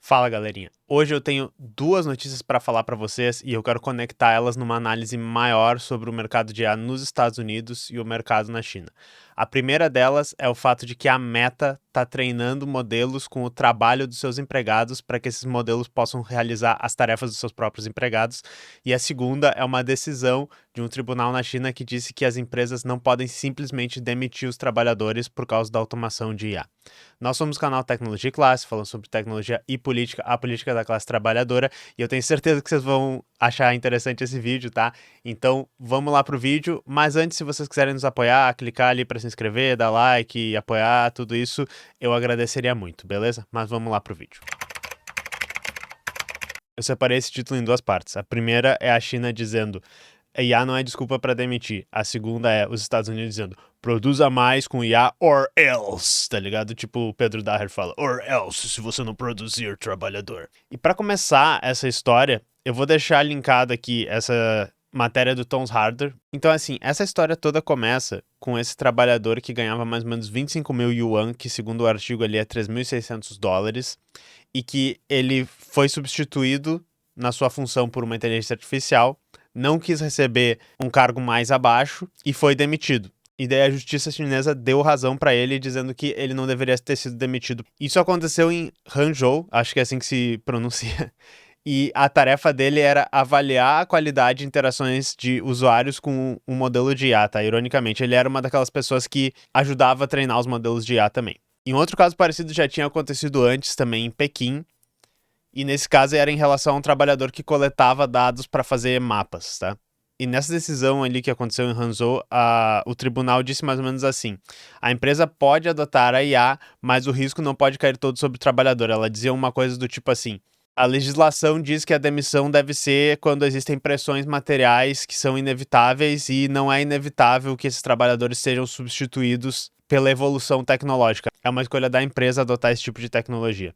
Fala, galerinha. Hoje eu tenho duas notícias para falar para vocês e eu quero conectar elas numa análise maior sobre o mercado de IA nos Estados Unidos e o mercado na China. A primeira delas é o fato de que a Meta está treinando modelos com o trabalho dos seus empregados para que esses modelos possam realizar as tarefas dos seus próprios empregados. E a segunda é uma decisão de um tribunal na China que disse que as empresas não podem simplesmente demitir os trabalhadores por causa da automação de IA. Nós somos o canal Tecnologia e Classe, falando sobre tecnologia e política, a política da classe trabalhadora, e eu tenho certeza que vocês vão achar interessante esse vídeo, tá? Então, vamos lá pro vídeo, mas antes, se vocês quiserem nos apoiar, clicar ali para se inscrever, dar like, apoiar, tudo isso, eu agradeceria muito, beleza? Mas vamos lá pro vídeo. Eu separei esse título em duas partes. A primeira é a China dizendo: IA não é desculpa para demitir. A segunda é os Estados Unidos dizendo: produza mais com IA or else, tá ligado? Tipo o Pedro Daher fala: or else, se você não produzir, trabalhador. E para começar essa história, eu vou deixar linkado aqui essa matéria do Tom Harder. Então, assim, essa história toda começa com esse trabalhador que ganhava mais ou menos 25 mil yuan, que segundo o artigo ali é $3.600, e que ele foi substituído na sua função por uma inteligência artificial, não quis receber um cargo mais abaixo e foi demitido. E daí a justiça chinesa deu razão para ele, dizendo que ele não deveria ter sido demitido. Isso aconteceu em Hangzhou, acho que é assim que se pronuncia. E a tarefa dele era avaliar a qualidade de interações de usuários com um modelo de IA, tá? Ironicamente, ele era uma daquelas pessoas que ajudava a treinar os modelos de IA também. Em outro caso parecido já tinha acontecido antes também em Pequim, e nesse caso era em relação a um trabalhador que coletava dados para fazer mapas, tá? E nessa decisão ali que aconteceu em Hangzhou, o tribunal disse mais ou menos assim: a empresa pode adotar a IA, mas o risco não pode cair todo sobre o trabalhador. Ela dizia uma coisa do tipo assim: a legislação diz que a demissão deve ser quando existem pressões materiais que são inevitáveis e não é inevitável que esses trabalhadores sejam substituídos pela evolução tecnológica. É uma escolha da empresa adotar esse tipo de tecnologia.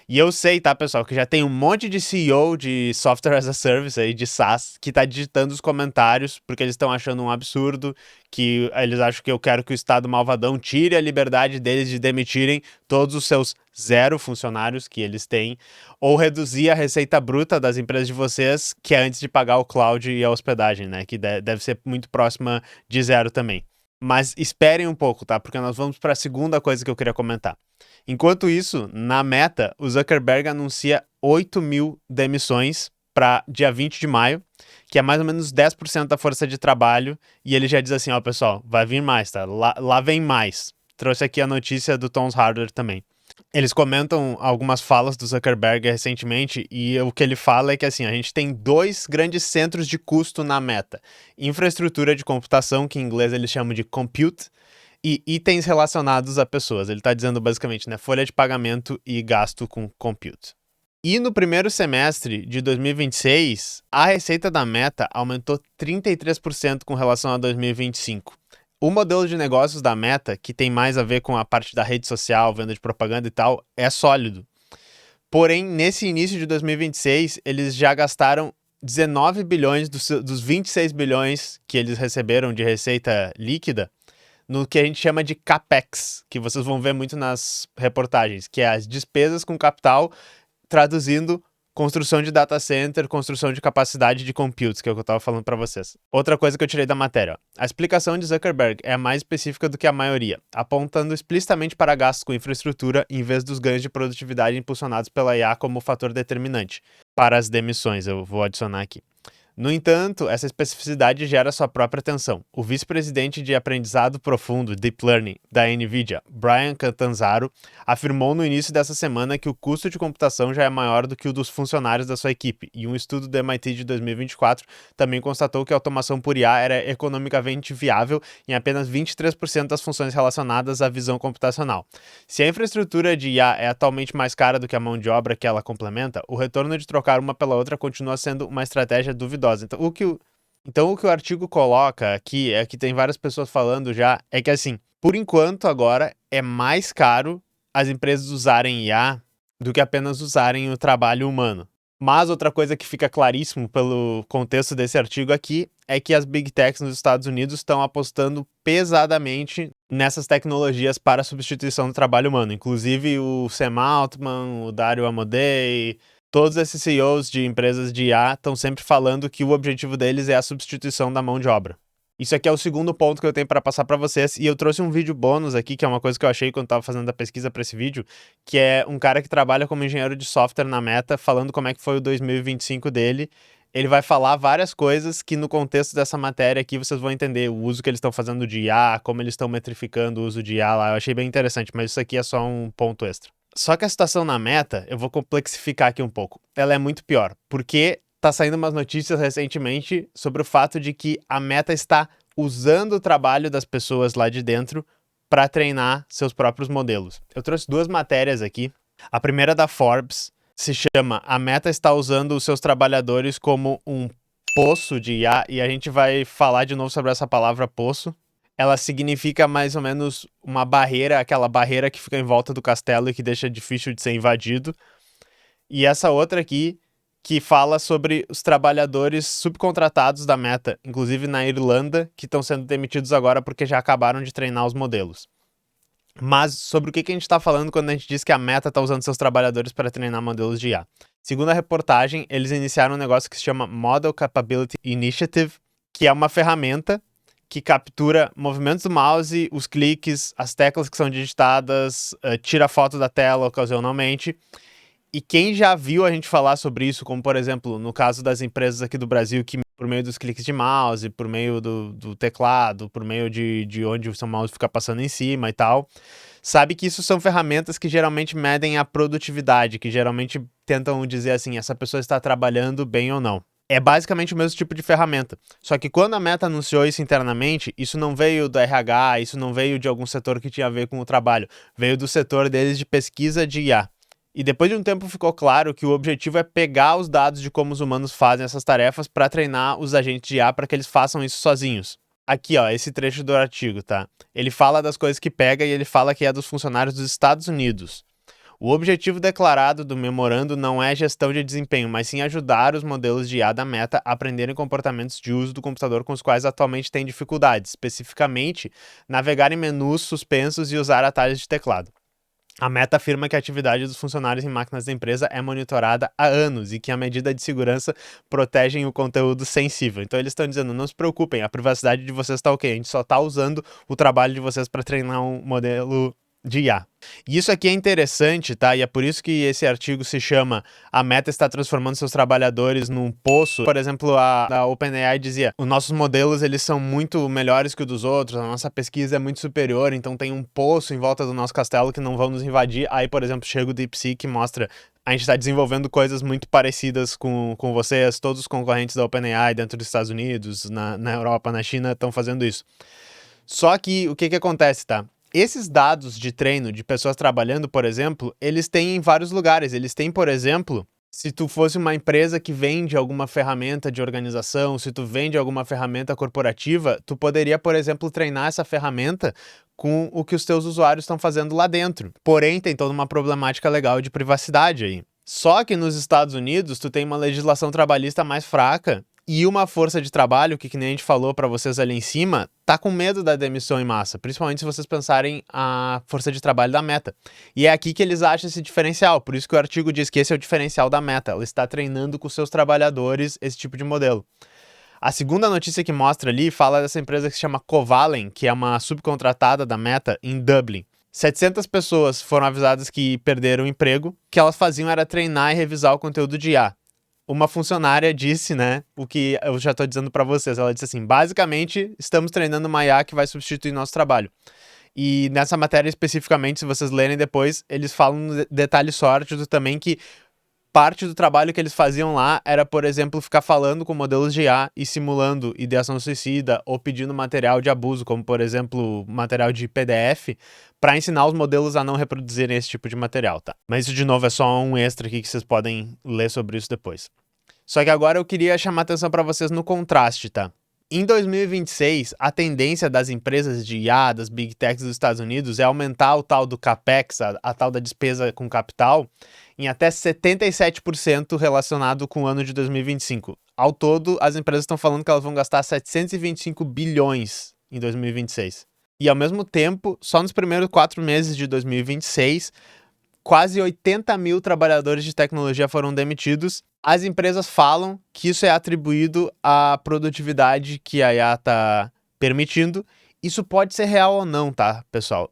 E eu sei, tá, pessoal, que já tem um monte de CEO de Software as a Service aí, de SaaS, que tá digitando os comentários porque eles estão achando um absurdo, que eles acham que eu quero que o Estado malvadão tire a liberdade deles de demitirem todos os seus 0 funcionários que eles têm, ou reduzir a receita bruta das empresas de vocês, que é antes de pagar o cloud e a hospedagem, né, que deve ser muito próxima de 0 também. Mas esperem um pouco, tá? Porque nós vamos para a segunda coisa que eu queria comentar. Enquanto isso, na Meta, o Zuckerberg anuncia 8 mil demissões para dia 20 de maio, que é mais ou menos 10% da força de trabalho, e ele já diz assim, ó, pessoal, vai vir mais, tá? Lá vem mais. Trouxe aqui a notícia do Tom Harder também. Eles comentam algumas falas do Zuckerberg recentemente e o que ele fala é que assim, a gente tem 2 grandes centros de custo na Meta: infraestrutura de computação, que em inglês eles chamam de compute, e itens relacionados a pessoas. Ele está dizendo basicamente, né, folha de pagamento e gasto com compute. E no primeiro semestre de 2026, a receita da Meta aumentou 33% com relação a 2025. O modelo de negócios da Meta, que tem mais a ver com a parte da rede social, venda de propaganda e tal, é sólido. Porém, nesse início de 2026, eles já gastaram 19 bilhões dos 26 bilhões que eles receberam de receita líquida no que a gente chama de CAPEX, que vocês vão ver muito nas reportagens, que é as despesas com capital, traduzindo construção de data center, construção de capacidade de compute, que é o que eu estava falando para vocês. Outra coisa que eu tirei da matéria, ó. A explicação de Zuckerberg é mais específica do que a maioria, apontando explicitamente para gastos com infraestrutura em vez dos ganhos de produtividade impulsionados pela IA como fator determinante para as demissões. Eu vou adicionar aqui. No entanto, essa especificidade gera sua própria tensão. O vice-presidente de aprendizado profundo, Deep Learning, da NVIDIA, Brian Catanzaro, afirmou no início dessa semana que o custo de computação já é maior do que o dos funcionários da sua equipe, e um estudo do MIT de 2024 também constatou que a automação por IA era economicamente viável em apenas 23% das funções relacionadas à visão computacional. Se a infraestrutura de IA é atualmente mais cara do que a mão de obra que ela complementa, o retorno de trocar uma pela outra continua sendo uma estratégia duvidosa. Então, o que o artigo coloca aqui, é que tem várias pessoas falando já, é que assim, por enquanto agora é mais caro as empresas usarem IA do que apenas usarem o trabalho humano. Mas outra coisa que fica claríssimo pelo contexto desse artigo aqui é que as Big Techs nos Estados Unidos estão apostando pesadamente nessas tecnologias para a substituição do trabalho humano. Inclusive o Sam Altman, o Dario Amodei, todos esses CEOs de empresas de IA estão sempre falando que o objetivo deles é a substituição da mão de obra. Isso aqui é o segundo ponto que eu tenho para passar para vocês, e eu trouxe um vídeo bônus aqui, que é uma coisa que eu achei quando estava fazendo a pesquisa para esse vídeo, que é um cara que trabalha como engenheiro de software na Meta, falando como é que foi o 2025 dele. Ele vai falar várias coisas que no contexto dessa matéria aqui vocês vão entender o uso que eles estão fazendo de IA, como eles estão metrificando o uso de IA lá. Eu achei bem interessante, mas isso aqui é só um ponto extra. Só que a situação na Meta, eu vou complexificar aqui um pouco, ela é muito pior, porque tá saindo umas notícias recentemente sobre o fato de que a Meta está usando o trabalho das pessoas lá de dentro para treinar seus próprios modelos. Eu trouxe duas matérias aqui. A primeira da Forbes se chama "A Meta está usando os seus trabalhadores como um poço de IA", e a gente vai falar de novo sobre essa palavra poço. Ela significa mais ou menos uma barreira, aquela barreira que fica em volta do castelo e que deixa difícil de ser invadido. E essa outra aqui, que fala sobre os trabalhadores subcontratados da Meta, inclusive na Irlanda, que estão sendo demitidos agora porque já acabaram de treinar os modelos. Mas sobre o que a gente está falando quando a gente diz que a Meta está usando seus trabalhadores para treinar modelos de IA? Segundo a reportagem, eles iniciaram um negócio que se chama Model Capability Initiative, que é uma ferramenta que captura movimentos do mouse, os cliques, as teclas que são digitadas, tira foto da tela ocasionalmente. E quem já viu a gente falar sobre isso, como por exemplo, no caso das empresas aqui do Brasil, que por meio dos cliques de mouse, por meio do teclado, por meio de onde o seu mouse fica passando em cima e tal, sabe que isso são ferramentas que geralmente medem a produtividade, que geralmente tentam dizer assim, essa pessoa está trabalhando bem ou não. É basicamente o mesmo tipo de ferramenta. Só que quando a Meta anunciou isso internamente, isso não veio do RH, isso não veio de algum setor que tinha a ver com o trabalho, veio do setor deles de pesquisa de IA. E depois de um tempo ficou claro que o objetivo é pegar os dados de como os humanos fazem essas tarefas para treinar os agentes de IA para que eles façam isso sozinhos. Aqui, ó, esse trecho do artigo, tá? Ele fala das coisas que pega e ele fala que é dos funcionários dos Estados Unidos. O objetivo declarado do memorando não é gestão de desempenho, mas sim ajudar os modelos de IA da Meta a aprenderem comportamentos de uso do computador com os quais atualmente têm dificuldades, especificamente navegar em menus suspensos e usar atalhos de teclado. A Meta afirma que a atividade dos funcionários em máquinas da empresa é monitorada há anos e que a medida de segurança protegem o conteúdo sensível. Então eles estão dizendo, não se preocupem, a privacidade de vocês está ok, a gente só está usando o trabalho de vocês para treinar um modelo de IA. E isso aqui é interessante, tá? E é por isso que esse artigo se chama "A Meta está transformando seus trabalhadores num poço". Por exemplo, a OpenAI dizia, os nossos modelos eles são muito melhores que os dos outros, a nossa pesquisa é muito superior, então tem um poço em volta do nosso castelo que não vão nos invadir. Aí, por exemplo, chega o DeepSeek e mostra, a gente está desenvolvendo coisas muito parecidas com vocês, todos os concorrentes da OpenAI dentro dos Estados Unidos, na Europa, na China, estão fazendo isso. Só que o que acontece, tá? Esses dados de treino de pessoas trabalhando, por exemplo, eles têm em vários lugares. Eles têm, por exemplo, se tu fosse uma empresa que vende alguma ferramenta de organização, se tu vende alguma ferramenta corporativa, tu poderia, por exemplo, treinar essa ferramenta com o que os teus usuários estão fazendo lá dentro. Porém, tem toda uma problemática legal de privacidade aí. Só que nos Estados Unidos, tu tem uma legislação trabalhista mais fraca e uma força de trabalho que nem a gente falou para vocês ali em cima, tá com medo da demissão em massa, principalmente se vocês pensarem a força de trabalho da Meta. E é aqui que eles acham esse diferencial, por isso que o artigo diz que esse é o diferencial da Meta, ela está treinando com seus trabalhadores esse tipo de modelo. A segunda notícia que mostra ali fala dessa empresa que se chama Covalen, que é uma subcontratada da Meta em Dublin. 700 pessoas foram avisadas que perderam o emprego, o que elas faziam era treinar e revisar o conteúdo de IA. Uma funcionária disse, né, o que eu já tô dizendo para vocês, ela disse assim, basicamente, estamos treinando uma IA que vai substituir nosso trabalho. E nessa matéria especificamente, se vocês lerem depois, eles falam um detalhe sórdido também que parte do trabalho que eles faziam lá era, por exemplo, ficar falando com modelos de IA e simulando ideação suicida ou pedindo material de abuso, como por exemplo, material de PDF, para ensinar os modelos a não reproduzirem esse tipo de material, tá? Mas isso de novo é só um extra aqui que vocês podem ler sobre isso depois. Só que agora eu queria chamar atenção para vocês no contraste, tá? Em 2026, a tendência das empresas de IA, das Big Techs dos Estados Unidos, é aumentar o tal do CAPEX, a tal da despesa com capital, em até 77% relacionado com o ano de 2025. Ao todo, as empresas estão falando que elas vão gastar 725 bilhões em 2026. E ao mesmo tempo, só nos primeiros 4 meses de 2026, quase 80 mil trabalhadores de tecnologia foram demitidos. As empresas falam que isso é atribuído à produtividade que a IA está permitindo. Isso pode ser real ou não, tá, pessoal?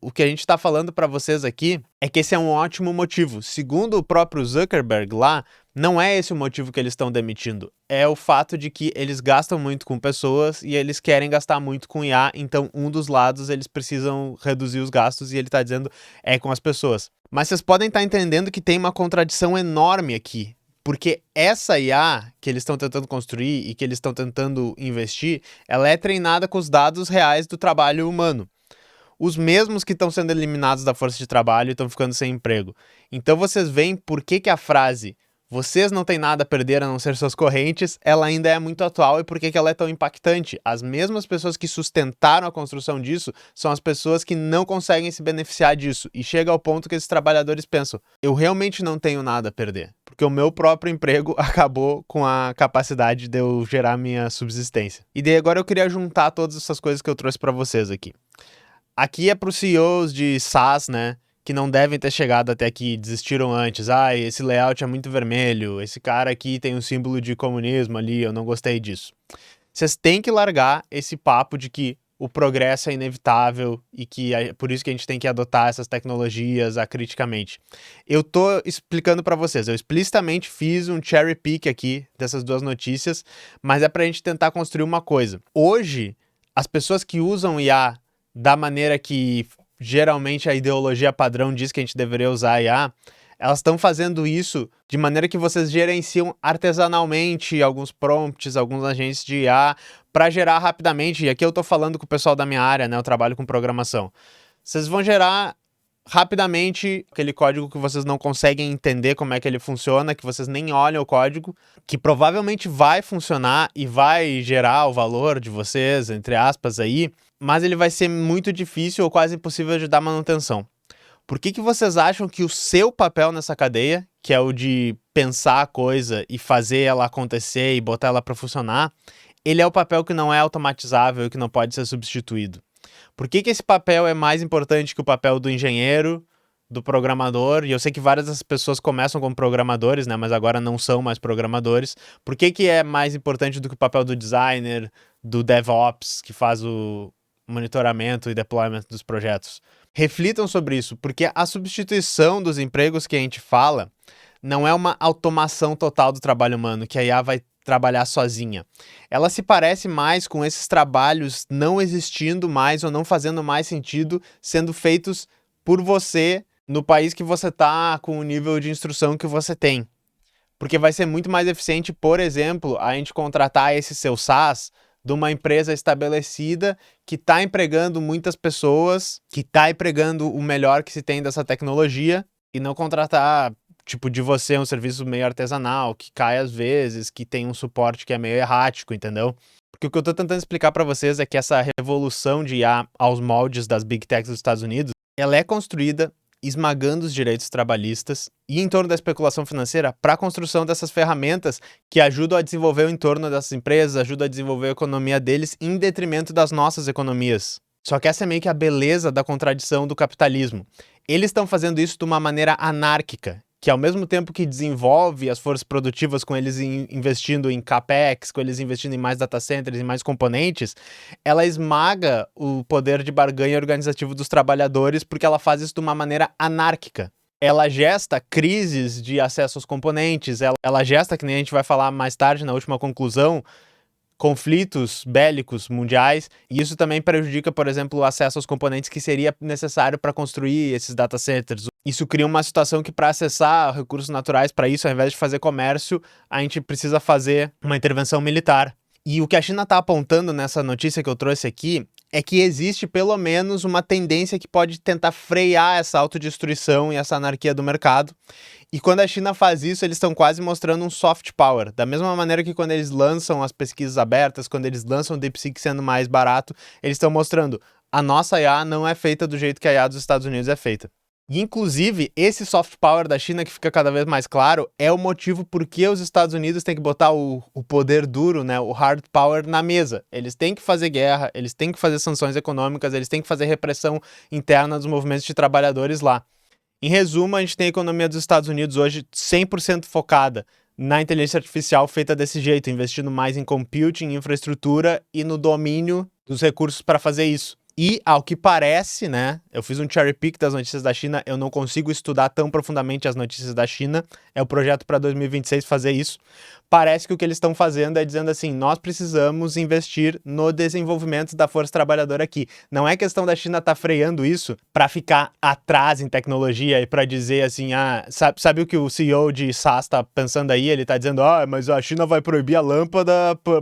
O que a gente está falando para vocês aqui é que esse é um ótimo motivo. Segundo o próprio Zuckerberg lá, não é esse o motivo que eles estão demitindo. É o fato de que eles gastam muito com pessoas e eles querem gastar muito com IA. Então, um dos lados, eles precisam reduzir os gastos e ele está dizendo é com as pessoas. Mas vocês podem estar entendendo que tem uma contradição enorme aqui. Porque essa IA que eles estão tentando construir e que eles estão tentando investir, ela é treinada com os dados reais do trabalho humano. Os mesmos que estão sendo eliminados da força de trabalho e estão ficando sem emprego. Então vocês veem por que a frase "vocês não têm nada a perder a não ser suas correntes", ela ainda é muito atual e por que ela é tão impactante. As mesmas pessoas que sustentaram a construção disso são as pessoas que não conseguem se beneficiar disso. E chega ao ponto que esses trabalhadores pensam, eu realmente não tenho nada a perder, porque o meu próprio emprego acabou com a capacidade de eu gerar minha subsistência. E daí agora eu queria juntar todas essas coisas que eu trouxe para vocês aqui. Aqui é para os CEOs de SaaS, né, que não devem ter chegado até aqui, desistiram antes. Esse layout é muito vermelho, esse cara aqui tem um símbolo de comunismo ali, eu não gostei disso. Vocês têm que largar esse papo de que o progresso é inevitável e que é por isso que a gente tem que adotar essas tecnologias acriticamente. Eu tô explicando para vocês, eu explicitamente fiz um cherry pick aqui dessas duas notícias, mas é para a gente tentar construir uma coisa. Hoje, as pessoas que usam IA da maneira que geralmente a ideologia padrão diz que a gente deveria usar a IA, elas estão fazendo isso de maneira que vocês gerenciam artesanalmente alguns prompts, alguns agentes de IA para gerar rapidamente. E aqui eu estou falando com o pessoal da minha área, né? Eu trabalho com programação. Vocês vão gerar rapidamente aquele código que vocês não conseguem entender como é que ele funciona, que vocês nem olham o código, que provavelmente vai funcionar e vai gerar o valor de vocês, entre aspas, aí, mas ele vai ser muito difícil ou quase impossível de dar manutenção. Por que vocês acham que o seu papel nessa cadeia, que é o de pensar a coisa e fazer ela acontecer e botar ela para funcionar, ele é o papel que não é automatizável e que não pode ser substituído? Por que esse papel é mais importante que o papel do engenheiro, do programador? E eu sei que várias das pessoas começam como programadores, né, mas agora não são mais programadores. Por que é mais importante do que o papel do designer, do DevOps, que faz o monitoramento e deployment dos projetos? Reflitam sobre isso, porque a substituição dos empregos que a gente fala não é uma automação total do trabalho humano, que a IA vai trabalhar sozinha. Ela se parece mais com esses trabalhos não existindo mais ou não fazendo mais sentido sendo feitos por você no país que você está, com o nível de instrução que você tem. Porque vai ser muito mais eficiente, por exemplo, a gente contratar esse seu SaaS de uma empresa estabelecida que está empregando muitas pessoas, que está empregando o melhor que se tem dessa tecnologia e não contratar tipo de você um serviço meio artesanal, que cai às vezes, que tem um suporte que é meio errático, entendeu? Porque o que eu tô tentando explicar para vocês é que essa revolução de IA aos moldes das Big Techs dos Estados Unidos, ela é construída esmagando os direitos trabalhistas e em torno da especulação financeira para a construção dessas ferramentas que ajudam a desenvolver o entorno dessas empresas, ajudam a desenvolver a economia deles em detrimento das nossas economias. Só que essa é meio que a beleza da contradição do capitalismo. Eles estão fazendo isso de uma maneira anárquica, que ao mesmo tempo que desenvolve as forças produtivas com eles investindo em CAPEX, com eles investindo em mais data centers, em mais componentes, ela esmaga o poder de barganha organizativo dos trabalhadores porque ela faz isso de uma maneira anárquica. Ela gesta crises de acesso aos componentes, ela gesta, que nem a gente vai falar mais tarde na última conclusão, conflitos bélicos mundiais, e isso também prejudica, por exemplo, o acesso aos componentes que seria necessário para construir esses data centers. Isso cria uma situação que para acessar recursos naturais para isso, ao invés de fazer comércio, a gente precisa fazer uma intervenção militar. E o que a China está apontando nessa notícia que eu trouxe aqui é que existe pelo menos uma tendência que pode tentar frear essa autodestruição e essa anarquia do mercado. E quando a China faz isso, eles estão quase mostrando um soft power. Da mesma maneira que quando eles lançam as pesquisas abertas, quando eles lançam o DeepSeek sendo mais barato, eles estão mostrando a nossa IA não é feita do jeito que a IA dos Estados Unidos é feita. E, inclusive, esse soft power da China que fica cada vez mais claro é o motivo por que os Estados Unidos têm que botar o poder duro, né, o hard power na mesa. Eles têm que fazer guerra, eles têm que fazer sanções econômicas, eles têm que fazer repressão interna dos movimentos de trabalhadores lá. Em resumo, a gente tem a economia dos Estados Unidos hoje 100% focada na inteligência artificial feita desse jeito, investindo mais em computing, infraestrutura e no domínio dos recursos para fazer isso. E, ao que parece, né, eu fiz um cherry pick das notícias da China, eu não consigo estudar tão profundamente as notícias da China, é o projeto para 2026 fazer isso. Parece que o que eles estão fazendo é dizendo assim, nós precisamos investir no desenvolvimento da força trabalhadora aqui. Não é questão da China estar freando isso para ficar atrás em tecnologia e para dizer assim, sabe o que o CEO de SaaS está pensando aí? Ele está dizendo, mas a China vai proibir a lâmpada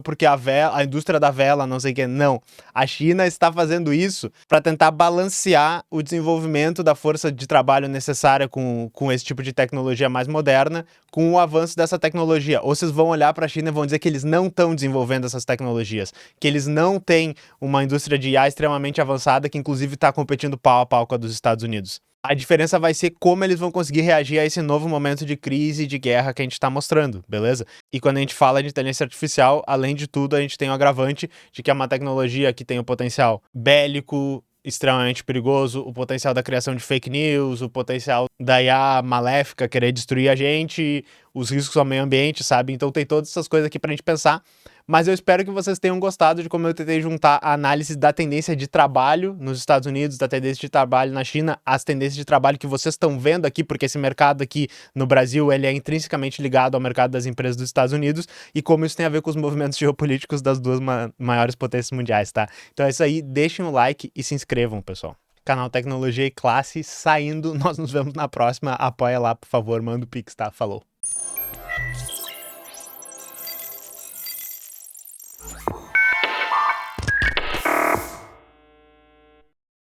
porque a indústria da vela, não sei o que. Não, a China está fazendo isso para tentar balancear o desenvolvimento da força de trabalho necessária com esse tipo de tecnologia mais moderna, com o avanço dessa tecnologia. Ou vocês vão olhar para a China e vão dizer que eles não estão desenvolvendo essas tecnologias, que eles não têm uma indústria de IA extremamente avançada que inclusive está competindo pau a pau com a dos Estados Unidos. A diferença vai ser como eles vão conseguir reagir a esse novo momento de crise e de guerra que a gente está mostrando, beleza? E quando a gente fala de inteligência artificial, além de tudo, a gente tem o agravante de que é uma tecnologia que tem o potencial bélico, extremamente perigoso, o potencial da criação de fake news, o potencial da IA maléfica querer destruir a gente, os riscos ao meio ambiente, sabe? Então tem todas essas coisas aqui pra gente pensar. Mas eu espero que vocês tenham gostado de como eu tentei juntar a análise da tendência de trabalho nos Estados Unidos, da tendência de trabalho na China, as tendências de trabalho que vocês estão vendo aqui, porque esse mercado aqui no Brasil, ele é intrinsecamente ligado ao mercado das empresas dos Estados Unidos e como isso tem a ver com os movimentos geopolíticos das duas maiores potências mundiais, tá? Então é isso aí, deixem o like e se inscrevam, pessoal. Canal Tecnologia e Classe saindo, nós nos vemos na próxima, apoia lá, por favor, manda o Pix, tá? Falou!